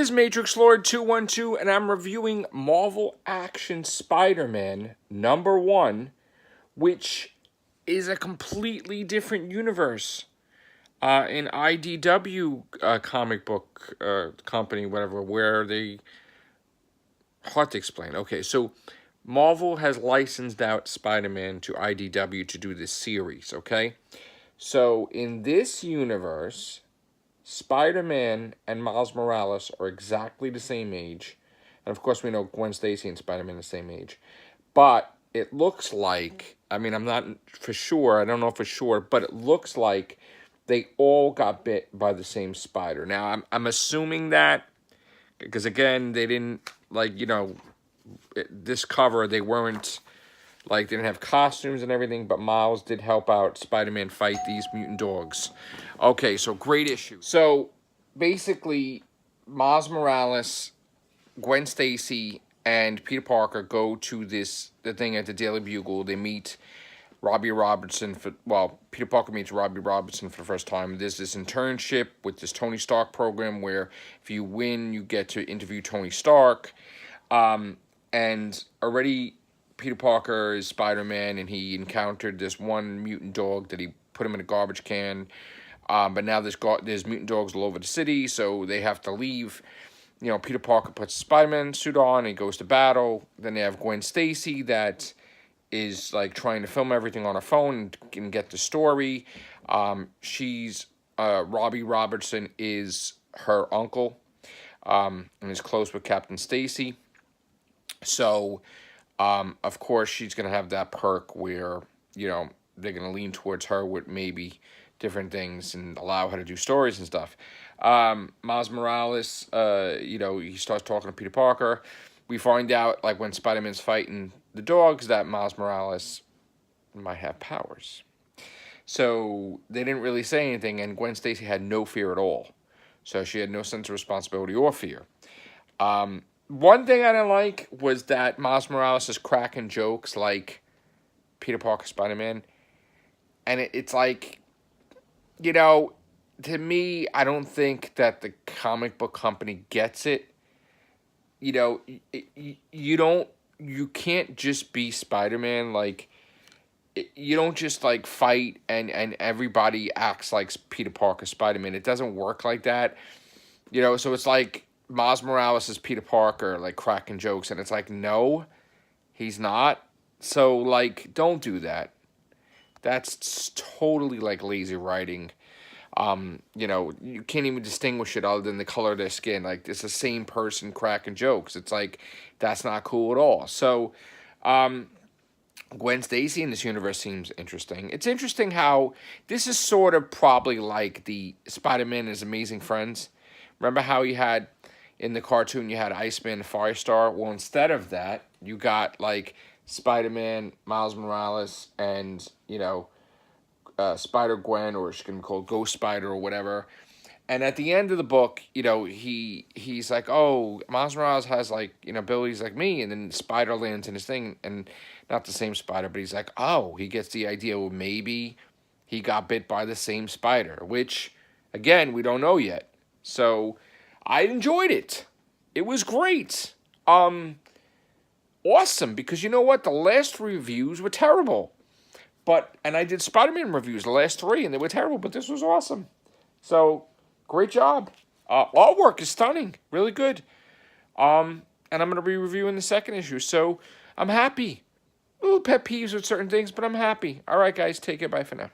is Matrix Lord 212, and I'm reviewing Marvel Action Spider-Man #1, which is a completely different universe. An IDW comic book company, whatever, where they... Hard to explain. Okay, so Marvel has licensed out Spider-Man to IDW to do this series, okay? So in this universe, Spider-Man and Miles Morales are exactly the same age. And of course we know Gwen Stacy and Spider-Man are the same age. But it looks like, I mean, I'm not for sure, I don't know for sure, but it looks like they all got bit by the same spider. Now, I'm assuming that, because again, they didn't, like, you know, this cover, they weren't, like, they didn't have costumes and everything, but Miles did help out Spider-Man fight these mutant dogs. Okay, so great issue. So, basically, Miles Morales, Gwen Stacy, and Peter Parker go to the thing at the Daily Bugle. They meet Robbie Robertson Peter Parker meets Robbie Robertson for the first time. There's this internship with this Tony Stark program where if you win, you get to interview Tony Stark. And already Peter Parker is Spider-Man, and he encountered this one mutant dog that he put him in a garbage can. But now there's mutant dogs all over the city, so they have to leave. You know, Peter Parker puts a Spider-Man suit on, and he goes to battle. Then they have Gwen Stacy that is, like, trying to film everything on her phone and get the story. Robbie Robertson is her uncle, and is close with Captain Stacy. So, of course, she's going to have that perk where, you know, they're going to lean towards her with maybe different things and allow her to do stories and stuff. Miles Morales, you know, he starts talking to Peter Parker. We find out, like, when Spider-Man's fighting the dogs, that Miles Morales might have powers. So they didn't really say anything, and Gwen Stacy had no fear at all. So she had no sense of responsibility or fear. One thing I didn't like was that Miles Morales is cracking jokes like Peter Parker, Spider-Man. And it's like, you know, to me, I don't think that the comic book company gets it. You know, you can't just be Spider-Man. Like, you don't just, like, fight and everybody acts like Peter Parker, Spider-Man. It doesn't work like that. You know, so it's like Miles Morales is Peter Parker, like, cracking jokes, and it's like, no, he's not. So, like, don't do that. That's totally, like, lazy writing. You know, you can't even distinguish it other than the color of their skin. Like, it's the same person cracking jokes. It's like, that's not cool at all. So, Gwen Stacy in this universe seems interesting. It's interesting how this is sort of probably like the Spider-Man and His Amazing Friends. Remember how you had, in the cartoon, you had Iceman and Firestar? Well, instead of that, you got, like, Spider-Man, Miles Morales, and, you know, Spider-Gwen, or she can be called Ghost Spider or whatever. And at the end of the book, you know, he's like, oh, Miles Morales has, like, you know, abilities like me, and then Spider lands in his thing, and not the same spider, but he's like, oh, he gets the idea, well, maybe he got bit by the same spider, which, again, we don't know yet. So, I enjoyed it. It was great. Awesome, because you know what? The last reviews were terrible. And I did Spider-Man reviews, the last 3, and they were terrible, but this was awesome. So, great job. Artwork is stunning. Really good. And I'm going to be reviewing the second issue, so I'm happy. Little pet peeves with certain things, but I'm happy. All right, guys, take it. Bye for now.